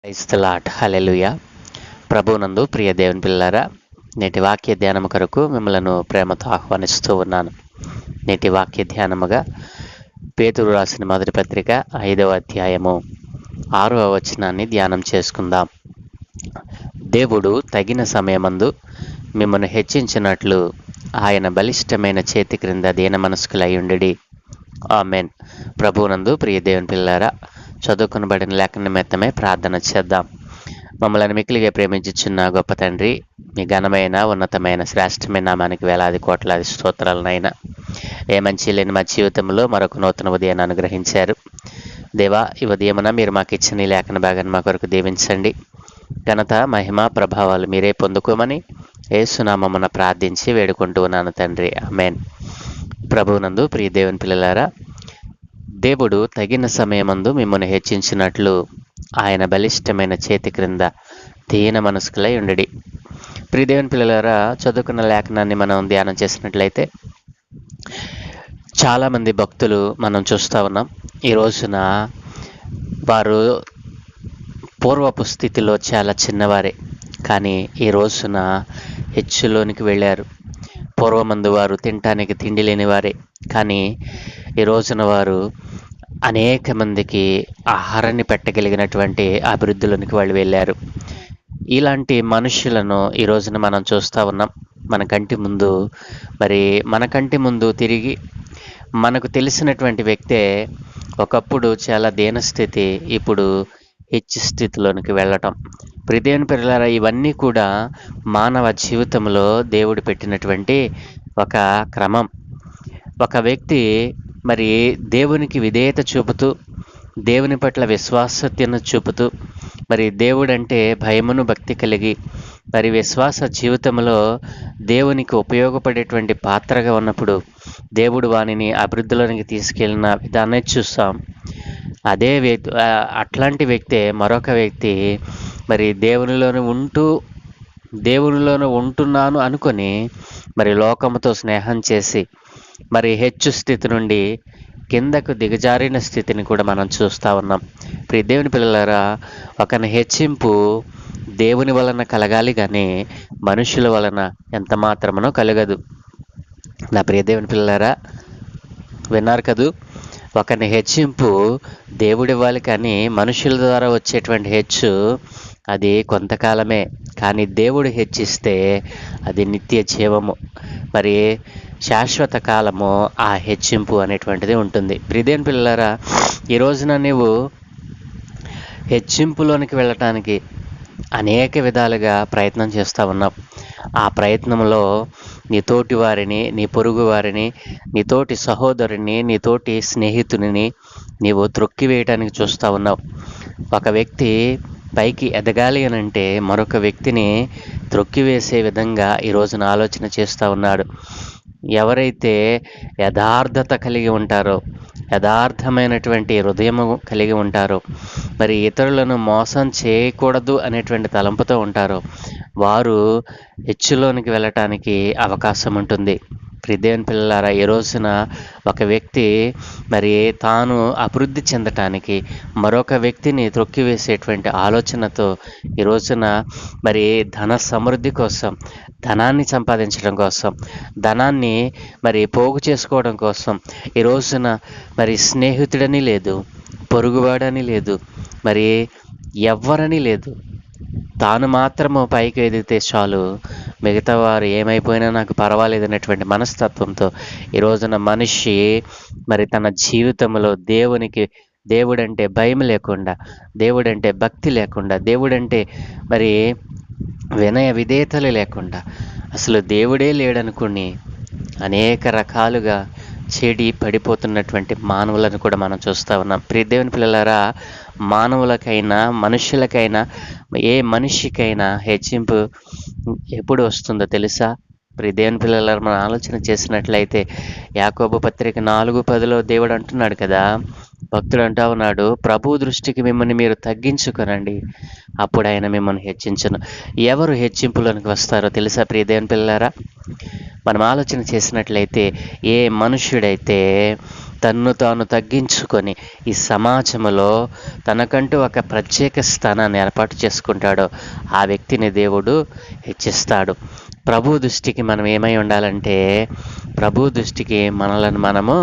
Praise the lord. హల్లెలూయా. ప్రభువునందు ప్రియ దేవుని పిల్లారా, నేటి వాక్య ధ్యానము కొరకు మిమ్మలను ప్రేమతో ఆహ్వానిస్తూ ఉన్నాను. నేటి వాక్య ధ్యానముగా పేతురు రాసిన మొదటి పత్రిక 5వ అధ్యాయము 6వ వచనాన్ని ధ్యానం చేసుకుందాం. దేవుడు తగిన సమయమందు మిమ్మల్ని హెచ్చించినట్లు ఆయన బలిష్టమైన చేతి క్రింద దీన మనస్కులయ్యుండి. ఆమెన్. ప్రభువునందు ప్రియ దేవుని పిల్లారా, చదువుకునబడిన లేఖన నిమిత్తమే ప్రార్థన చేద్దాం. మమ్మల్ని మిక్కిలిగా ప్రేమించుచున్న గొప్ప తండ్రి, మీ ఘనమైన ఉన్నతమైన శ్రేష్టమైన నామానికి వేలాది కోట్లాది స్తోత్రాలనైనా ఏ మంచి లేని మా జీవితంలో మరొక నూతన ఉదయాన్ని అనుగ్రహించారు. దేవా, ఈ ఉదయమున మీరు మాకు ఇచ్చిన ఈ లేఖన భాగాన్ని మా కొరకు దీవించండి. ఘనత మహిమ ప్రభావాలు మీరే పొందుకోమని యేసునామమున ప్రార్థించి వేడుకుంటూ ఉన్నాను తండ్రి. ఆమేన్. ప్రభువునందు ప్రియ దేవుని పిల్లలారా, దేవుడు తగిన సమయమందు మిమ్మల్ని హెచ్చించినట్లు ఆయన బలిష్టమైన చేతి క్రింద దీన మనస్కులై ఉండడి. ప్రియ దేవుని పిల్లలారా, చదువుకున్న లేఖనాన్ని మనం ధ్యానం చేసినట్లయితే చాలామంది భక్తులు మనం చూస్తూ ఉన్నాం. ఈ రోజున వారు పూర్వపు స్థితిలో చాలా చిన్నవారే, కానీ ఈ రోజున హెచ్చులోనికి వెళ్ళారు. పూర్వమందు వారు తినటానికి తిండి లేని వారే, కానీ ఈ రోజున వారు అనేక మందికి ఆహారాన్ని పెట్టగలిగినటువంటి అభివృద్ధిలోనికి వాళ్ళు వెళ్ళారు. ఇలాంటి మనుషులను ఈ రోజున మనం చూస్తూ ఉన్నాం. మన కంటి ముందు తిరిగి మనకు తెలిసినటువంటి వ్యక్తే ఒకప్పుడు చాలా దీనస్థితి, ఇప్పుడు హెచ్చు స్థితిలోనికి వెళ్ళటం. ప్రియదేవుని పిల్లలారా, ఇవన్నీ కూడా మానవ జీవితంలో దేవుడు పెట్టినటువంటి ఒక క్రమం. ఒక వ్యక్తి దేవునికి విధేయత చూపుతూ, దేవుని పట్ల విశ్వాసతను చూపుతూ, దేవుడంటే భయమును భక్తి కలిగి విశ్వాస జీవితంలో దేవునికి ఉపయోగపడేటువంటి పాత్రగా ఉన్నప్పుడు దేవుడు వానిని అభివృద్ధిలోనికి తీసుకెళ్ళిన విధానాన్ని చూస్తాం. అదే వ్యక్తి, అట్లాంటి వ్యక్తే మరొక వ్యక్తి దేవునిలోనే ఉంటున్నాను అనుకొని లోకముతో స్నేహం చేసి హెచ్చు స్థితి నుండి కిందకు దిగజారిన స్థితిని కూడా మనం చూస్తూ ఉన్నాం. ప్రియ దేవుని పిల్లలారా, ఒకని హెచ్చింపు దేవుని వలన కలగాలి, కానీ మనుషుల వలన ఎంత మాత్రమునో కలగదు. నా ప్రియ దేవుని పిల్లలారా, విన్నారు కదూ? ఒకని హెచ్చింపు దేవుడివ్వాలి, కానీ మనుషుల ద్వారా వచ్చేటువంటి హెచ్చు అది కొంతకాలమే, కానీ దేవుడు హెచ్చిస్తే అది నిత్య జీవము, శాశ్వత కాలము ఆ హెచ్చింపు అనేటువంటిది ఉంటుంది. ప్రియదేవుని పిల్లలారా, ఈ రోజున నీవు హెచ్చింపులోనికి వెళ్ళటానికి అనేక విధాలుగా ప్రయత్నం చేస్తూ ఉన్నావు. ఆ ప్రయత్నంలో నీ తోటి వారిని, నీ పొరుగు వారిని, నీ తోటి సహోదరుని, నీ తోటి స్నేహితుని నీవు త్రొక్కివేయటానికి చూస్తూ ఉన్నావు. ఒక వ్యక్తి పైకి ఎదగాలి అని అంటే మరొక వ్యక్తిని త్రొక్కివేసే విధంగా ఈ రోజున ఆలోచన చేస్తూ ఉన్నాడు. ఎవరైతే యథార్థత కలిగి ఉంటారో, యథార్థమైనటువంటి హృదయము కలిగి ఉంటారో, ఇతరులను మోసం చేయకూడదు అనేటువంటి తలంపుతో ఉంటారో, వారు హెచ్చులోనికి వెళ్ళటానికి అవకాశం ఉంటుంది. ప్రియదేవుని పిల్లలారా, ఈ రోజున ఒక వ్యక్తి తాను అభివృద్ధి చెందటానికి మరొక వ్యక్తిని త్రొక్కివేసేటువంటి ఆలోచనతో ఈ రోజున ధన సమృద్ధి కోసం, ధనాన్ని సంపాదించడం కోసం, ధనాన్ని పోగు చేసుకోవడం కోసం ఈ రోజున స్నేహితుడని లేదు, పొరుగువాడని లేదు, ఎవ్వరని లేదు. తాను మాత్రము పైకి ఎదిగితే చాలు, మిగతా వారు ఏమైపోయినా నాకు పర్వాలేదు అనేటువంటి మనస్తత్వంతో ఈ రోజున మనిషి తన జీవితంలో దేవుడంటే భయం లేకుండా, దేవుడంటే భక్తి లేకుండా, దేవుడంటే వినయ విధేయతలు లేకుండా, అసలు దేవుడే లేడనుకుని అనేక రకాలుగా చెడి పడిపోతున్నటువంటి మానవులను కూడా మనం చూస్తూ ఉన్నాం. ప్రియ దేవుని పిల్లలారా, మానవులకైనా మనుషులకైనా ఏ మనిషికైనా హెచ్చింపు ఎప్పుడు వస్తుందో తెలుసా? ప్రియ దేవుని పిల్లలారా, మనం ఆలోచన చేసినట్లయితే యాకోబు పత్రిక 4:10 దేవుడు అంటున్నాడు కదా, భక్తుడు అంటా ఉన్నాడు, ప్రభు దృష్టికి మిమ్మల్ని మీరు తగ్గించుకొనండి, అప్పుడు ఆయన మిమ్మల్ని హెచ్చించును. ఎవరు హెచ్చింపులోనికి వస్తారో తెలుసా? ప్రియ దేవుని పిల్లలారా, మనం ఆలోచన చేసినట్లయితే ఏ మనుష్యుడైతే తన్ను తాను తగ్గించుకొని ఈ సమాజంలో తనకంటూ ఒక ప్రత్యేక స్థానాన్ని ఏర్పాటు చేసుకుంటాడో ఆ వ్యక్తిని దేవుడు హెచ్చిస్తాడు. ప్రభు దృష్టికి మనం ఏమై ఉండాలంటే, ప్రభు దృష్టికి మనలను మనము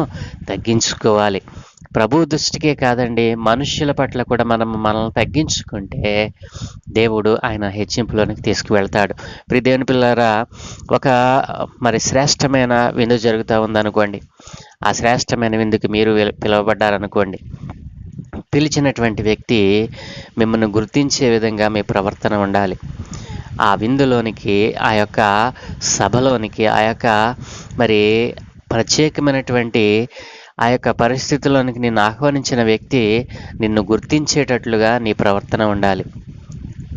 తగ్గించుకోవాలి. ప్రభు దృష్టికే కాదండి, మనుష్యుల పట్ల కూడా మనల్ని తగ్గించుకుంటే దేవుడు ఆయన హెచ్చింపులోనికి తీసుకువెళ్తాడు. దేవుని పిల్లారా, ఒక శ్రేష్టమైన విందు జరుగుతూ ఉందనుకోండి. ఆ శ్రేష్టమైన విందుకి మీరు పిలువబడ్డారనుకోండి. పిలిచినటువంటి వ్యక్తి మిమ్మల్ని గుర్తించే విధంగా మీ ప్రవర్తన ఉండాలి. ఆ విందులోనికి, ఆ యొక్క సభలోనికి, ఆ యొక్క ప్రత్యేకమైనటువంటి ఆ యొక్క పరిస్థితుల్లోనికి నిన్ను ఆహ్వానించిన వ్యక్తి నిన్ను గుర్తించేటట్లుగా నీ ప్రవర్తన ఉండాలి.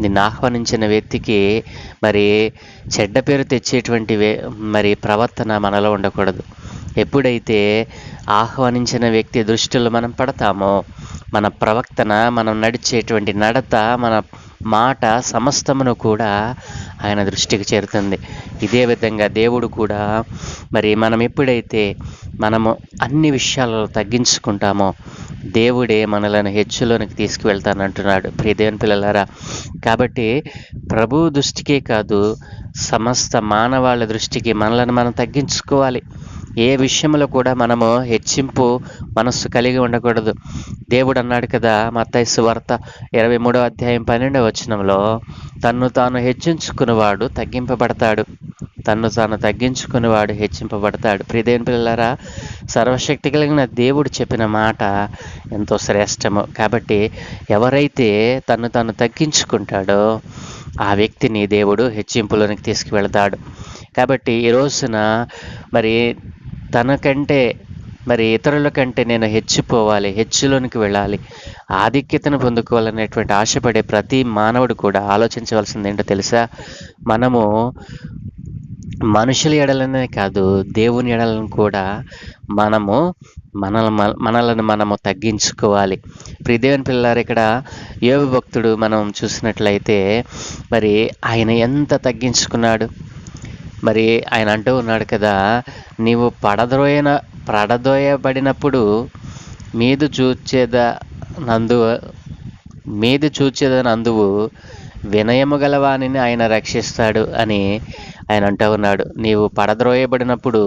నిన్ను ఆహ్వానించిన వ్యక్తికి చెడ్డ పేరు తెచ్చేటువంటి ప్రవర్తన మనలో ఉండకూడదు. ఎప్పుడైతే ఆహ్వానించిన వ్యక్తి దృష్టిలో మనం పడతామో, మన ప్రవర్తన, మనం నడిచేటువంటి నడత, మన మాట సమస్తమును కూడా ఆయన దృష్టికి చేరుతుంది. ఇదే విధంగా దేవుడు కూడా మనం ఎప్పుడైతే మనము అన్ని విషయాలలో తగ్గించుకుంటామో దేవుడే మనలను హెచ్చులోనికి తీసుకువెళ్తానంటున్నాడు. దేవుని పిల్లలారా, కాబట్టి ప్రభు దృష్టికే కాదు, సమస్త మానవాళి దృష్టికి మనలను మనం తగ్గించుకోవాలి. ఏ విషయంలో కూడా మనము హెచ్చింపు మనస్సు కలిగి ఉండకూడదు. దేవుడు అన్నాడు కదా, మత్తయి సువార్త 23వ అధ్యాయం 12వ వచనంలో, తన్ను తాను హెచ్చించుకునేవాడు తగ్గింపబడతాడు, తన్ను తాను తగ్గించుకునేవాడు హెచ్చింపబడతాడు. దేవుని పిల్లలారా, సర్వశక్తి కలిగిన దేవుడు చెప్పిన మాట ఎంతో శ్రేష్టము. కాబట్టి ఎవరైతే తన్ను తాను తగ్గించుకుంటాడో ఆ వ్యక్తిని దేవుడు హెచ్చింపులోనికి తీసుకువెళ్తాడు. కాబట్టి ఈ రోజున తనకంటే ఇతరుల కంటే నేను హెచ్చిపోవాలి, హెచ్చులోనికి వెళ్ళాలి, ఆధిక్యతను పొందుకోవాలనేటువంటి ఆశపడే ప్రతి మానవుడు కూడా ఆలోచించవలసింది ఏంటో తెలుసా? మనము మనుషుల ఎడలనే కాదు, దేవుని ఎడలను కూడా మనలను మనము తగ్గించుకోవాలి. దేవుని పిల్లలారు, ఇక్కడ యోబు భక్తుడు మనం చూసినట్లయితే ఆయన ఎంత తగ్గించుకున్నాడు. ఆయన అంటూ ఉన్నాడు కదా, నీవు పడదోయబడినప్పుడు మీదు చూచేదనందువు వినయము గలవానిని ఆయన రక్షిస్తాడు అని ఆయన అంటూ ఉన్నాడు. నీవు పడద్రోయబడినప్పుడు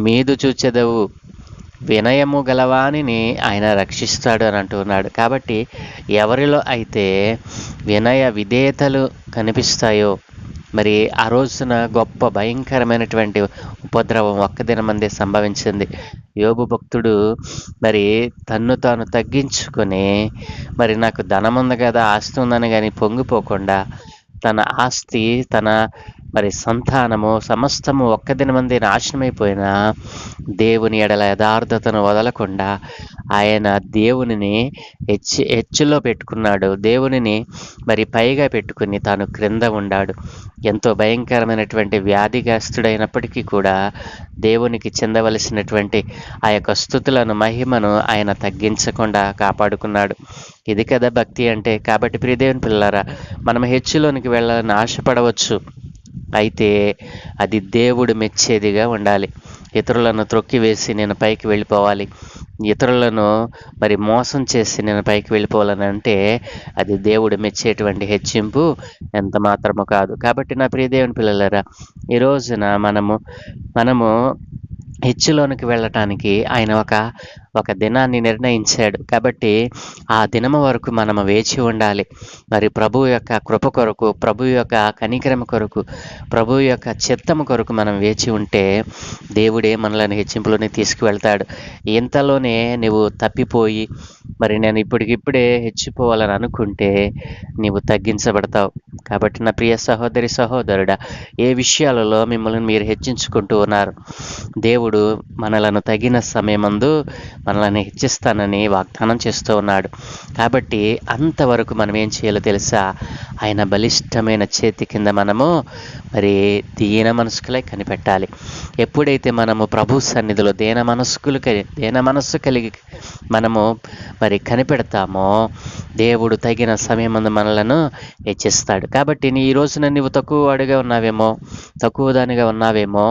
మీదు చూచెదవు, వినయము గలవానిని ఆయన రక్షిస్తాడు అని అంటూ ఉన్నాడు. కాబట్టి ఎవరిలో అయితే వినయ విధేయతలు కనిపిస్తాయో ఆ రోజున గొప్ప భయంకరమైనటువంటి ఉపద్రవం ఒక్క దినమందే సంభవించింది. యోబు భక్తుడు తన్ను తాను తగ్గించుకొని నాకు ధనం ఉంది కదా, ఆస్తి ఉందని కానీ పొంగిపోకుండా తన ఆస్తి, తన సంతానము సమస్తము ఒక్క దినమందే నాశనమైపోయినా దేవుని ఎడల యథార్థతను వదలకుండా ఆయన దేవునిని హెచ్చులో పెట్టుకున్నాడు. దేవునిని పైగా పెట్టుకుని తాను క్రింద ఉన్నాడు. ఎంతో భయంకరమైనటువంటి వ్యాధిగ్రస్తుడైనప్పటికీ కూడా దేవునికి చెందవలసినటువంటి ఆ యొక్క స్తుతులను, మహిమను ఆయన తగ్గించకుండా కాపాడుకున్నాడు. ఇది కదా భక్తి అంటే. కాబట్టి దేవుని పిల్లలారా, మనం హెచ్చులోనికి వెళ్ళాలని ఆశపడవచ్చు, అయితే అది దేవుడు మెచ్చేదిగా ఉండాలి. ఇతరులను త్రొక్కివేసి నేను పైకి వెళ్ళిపోవాలి, ఇతరులను మోసం చేసి నేను పైకి వెళ్ళిపోవాలని అంటే అది దేవుడు మెచ్చేటువంటి హెచ్చింపు ఎంత మాత్రము కాదు. కాబట్టి నా దేవుని పిల్లలారా, ఈ రోజున మనము హెచ్చులోనికి వెళ్ళటానికి ఆయన ఒక దినాన్ని నిర్ణయించాడు. కాబట్టి ఆ దినము వరకు మనము వేచి ఉండాలి. ప్రభువు యొక్క కృప కొరకు, ప్రభువు యొక్క కనికరమ కొరకు, ప్రభువు యొక్క చిత్తము కొరకు మనం వేచి ఉంటే దేవుడే మనల్ని హెచ్చింపులోనే తీసుకువెళ్తాడు. ఇంతలోనే నువ్వు తప్పిపోయి నేను ఇప్పటికిప్పుడే హెచ్చిపోవాలని అనుకుంటే నీవు తగ్గించబడతావు. కాబట్టి నా ప్రియ సహోదరి సహోదరుడా, ఏ విషయాలలో మిమ్మల్ని మీరు హెచ్చించుకుంటూ ఉన్నారు? దేవుడు మనలను తగిన సమయమందు మనల్ని హెచ్చిస్తానని వాగ్దానం చేస్తూ ఉన్నాడు. కాబట్టి అంతవరకు మనం ఏం చేయాలో తెలుసా? ఆయన బలిష్టమైన చేతి కింద మనము మరి దీన మనస్కులై కనిపెట్టాలి. ఎప్పుడైతే మనము ప్రభు సన్నిధిలో దీన మనస్సు కలిగి మనము మరి కనిపెడతామో దేవుడు తగిన సమయమందు మనలను హెచ్చిస్తాడు. కాబట్టి ఈ రోజున నీవు తక్కువ దానిగా ఉన్నావేమో,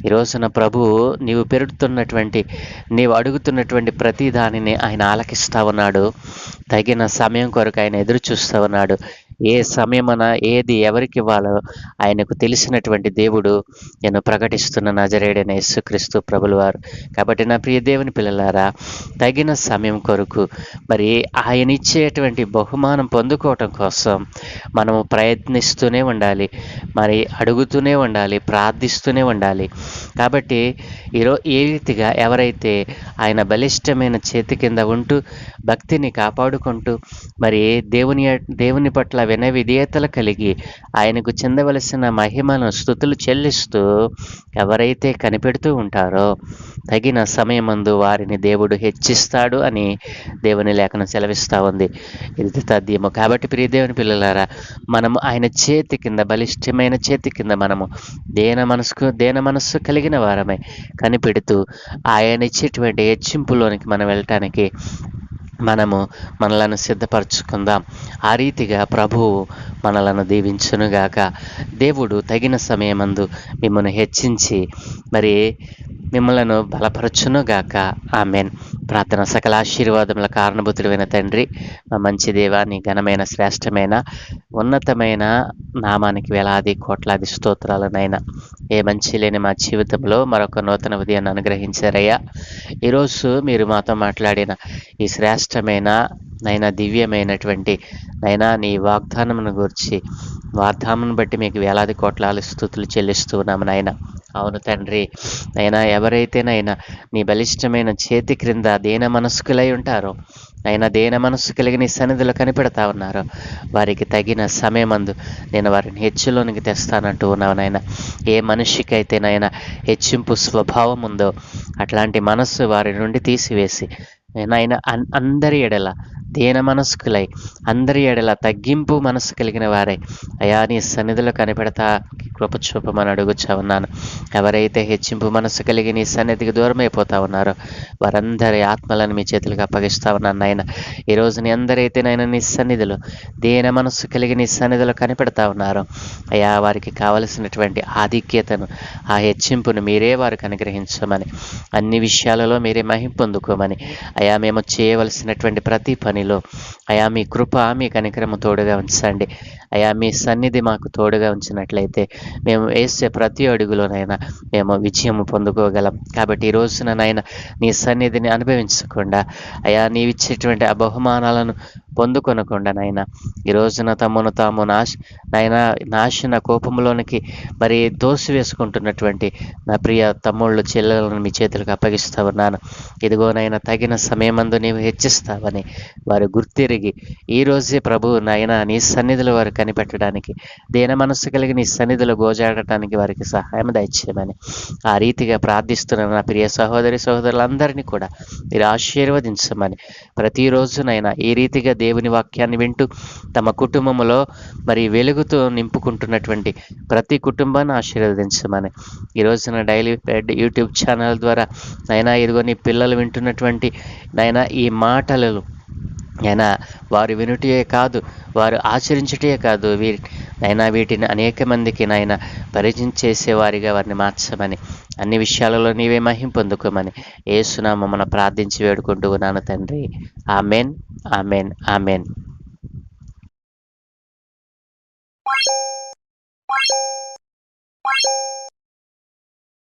ఈ రోజున ప్రభు నీవు అడుగుతున్నటువంటి ప్రతి దానిని ఆయన ఆలకిస్తా ఉన్నాడు. తగిన సమయం కొరకు ఆయన ఎదురు చూస్తూ ఉన్నాడు. ఏ సమయమున ఏది ఎవరికి ఇవ్వాలో ఆయనకు తెలిసినటువంటి దేవుడు నేను ప్రకటిస్తున్న నజరేయుడైన యేసుక్రీస్తు ప్రభుల వారు. కాబట్టి నా ప్రియ దేవుని పిల్లలారా, తగిన సమయం కొరకు మరి ఆయన ఇచ్చేటువంటి బహుమానం పొందుకోవటం కోసం మనము ప్రయత్నిస్తూనే ఉండాలి, మరి అడుగుతూనే ఉండాలి, ప్రార్థిస్తూనే ఉండాలి. కాబట్టి ఏ రీతిగా ఎవరైతే ఆయన బలిష్టమైన చేతి కింద ఉంటూ భక్తిని కాపాడుకుంటూ మరి దేవుని పట్ల విధేయతలు కలిగి ఆయనకు చెందవలసిన మహిమను స్తుతులు చెల్లిస్తూ ఎవరైతే కనిపెడుతూ ఉంటారో తగిన సమయమందు వారిని దేవుడు హెచ్చిస్తాడు అని దేవుని లేఖనం సెలవిస్తూ ఉంది. ఇది తథ్యము. కాబట్టి ప్రియ దేవుని పిల్లలారా, మనము ఆయన చేతి కింద, బలిష్టమైన చేతి కింద మనము దేన మనస్సు కలిగిన వారమై కనిపెడుతూ ఆయన ఇచ్చేటువంటి హెచ్చింపులోనికి మనం వెళ్ళటానికి మనలను సిద్ధపరచుకుందాం. ఆ రీతిగా ప్రభువు మనలను దీవించునుగాక. దేవుడు తగిన సమయమందు మిమ్మల్ని హెచ్చించి మరి మిమ్మలను బలపరచునుగాక. ఆమెన్. ప్రార్థన. సకల ఆశీర్వాదముల కారణభూతుడైన తండ్రి, మా మంచి దేవా, నీ ఘనమైన శ్రేష్టమైన ఉన్నతమైన నామానికి వేలాది కోట్లాది స్తోత్రాలనైనా ఏ మంచి లేని మా జీవితంలో మరొక నూతన ఉదయాన్ని అనుగ్రహించారయ్యా. ఈరోజు మీరు మాతో మాట్లాడిన ఈ శ్రేష్టమైన దివ్యమైనటువంటి నీ వాగ్దానమును గురించి బట్టి మీకు వేలాది కోట్లాది స్తుతులు చెల్లిస్తున్నాము నాయన. అవును తండ్రి, ఎవరైతే నీ బలిష్టమైన చేతి క్రింద దీన మనస్కులై ఉంటారో, దీన మనస్సు కలిగి నీ సన్నిధిలో కనిపెడతా ఉన్నారో వారికి తగిన సమయమందు నేను వారిని హెచ్చులోనికి తెస్తానంటూ ఉన్నావు నాయన. ఏ మనిషికైతే హెచ్చింపు స్వభావం ఉందో అట్లాంటి మనస్సు వారి నుండి తీసివేసి అందరి ఎడల దీన మనస్కులై, అందరి ఎడల తగ్గింపు మనస్సు కలిగిన వారై అయా నీ సన్నిధిలో కనిపెడతా కృప చూపమని అడుగుచా ఉన్నాను. ఎవరైతే హెచ్చింపు మనస్సు కలిగి నీ సన్నిధికి దూరం అయిపోతా ఉన్నారో వారందరి ఆత్మలను మీ చేతులకు అప్పగిస్తా ఉన్నాను నాయన. ఈరోజు నీ అందరైతే నీ సన్నిధిలో దీన మనస్సు కలిగి నీ సన్నిధిలో కనిపెడతా ఉన్నారో అయా వారికి కావలసినటువంటి ఆధిక్యతను, ఆ హెచ్చింపును మీరే వారికి అనుగ్రహించమని, అన్ని విషయాలలో మీరే మహిమ పొందుకోమని అయా మేము చేయవలసినటువంటి ప్రతి పనిలో అయా మీ కృప, మీ కనికరము తోడుగా ఉంచండి. అయా మీ సన్నిధి మాకు తోడుగా ఉంచినట్లయితే మేము వేసే ప్రతి అడుగులోనైనా మేము విజయము పొందుకోగలం. కాబట్టి ఈ రోజున నీ సన్నిధిని అనుభవించకుండా నీవిచ్చేటువంటి ఆ బహుమానాలను పొందుకొనకుండా ఈ రోజున తమను తాము నాశన కోపంలోనికి మరి వేసుకుంటున్నటువంటి నా ప్రియ తమ్ముళ్ళు చెల్లెలను మీ చేతులకు అప్పగిస్తా ఉన్నాను. ఇదిగోనైనా తగిన సమయమందు నీవు హెచ్చిస్తావని వారు గుర్తిరిగి ఈ రోజే ప్రభు నీ సన్నిధిలో వారు కనిపెట్టడానికి, దీన మనస్సు కలిగి నీ సన్నిధిలో గోజాడటానికి వారికి సహాయం దయచేయమని ఆ రీతిగా ప్రార్థిస్తున్న నా ప్రియ సహోదరులందరినీ కూడా మీరు ఆశీర్వదించమని, ప్రతిరోజునైనా ఈ రీతిగా దేవుని వాక్యాన్ని వింటూ తమ కుటుంబంలో మరి వెలుగుతో నింపుకుంటున్నటువంటి ప్రతి కుటుంబాన్ని ఆశీర్వదించమని, ఈ రోజున డైలీ బ్రెడ్ యూట్యూబ్ ఛానల్ ద్వారా ఇదిగో నీ పిల్లలు వింటున్నటువంటి ఈ మాటలు వారు వినుటే కాదు, వారు ఆచరించుటే కాదు, వీటిని అనేక మందికి పరిచయం చేసేవారిగా వారిని మార్చమని, అన్ని విషయాలలో నీవే మహిమ పొందుకోమని యేసునామమున ప్రార్థించి వేడుకుంటూ ఉన్నాను తండ్రి. Amen, amen, amen.